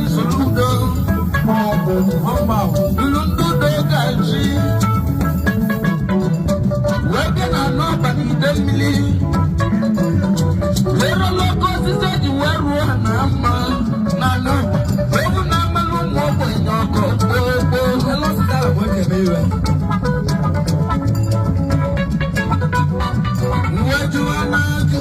Soludo, Soludo Gachi, working on nobody, the million. There are locals who said you were one, Nano, where number one more in your coat. Hello, sir, what can you where do I do?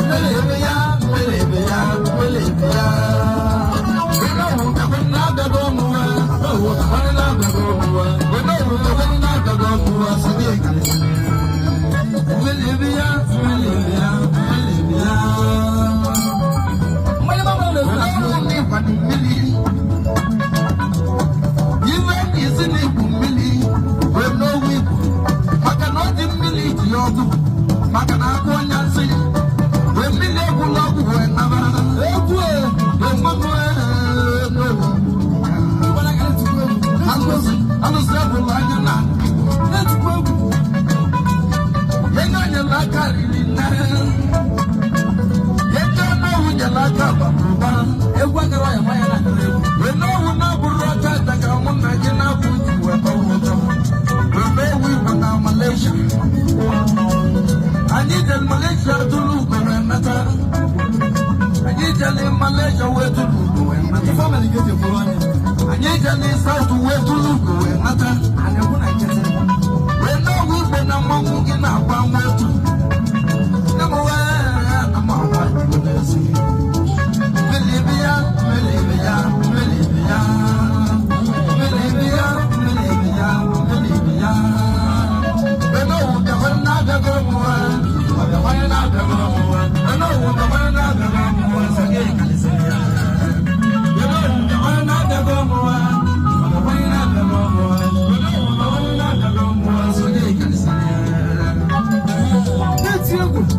Melibia, need in Malaysia to look and matter. I need in Malaysia where to look and matter. Family get your phone. I need in South where to look and matter. And when I get it, when no good when I'm moving up one way to number one, I'm on what you will see. Melivia, Melivia, Melivia, Melivia, Melivia, Melivia. When no one can not go one, or the one not go one. I know what the one not go once again. You know the one not go one, or the one not go one. You know the one not go once again. That's your good.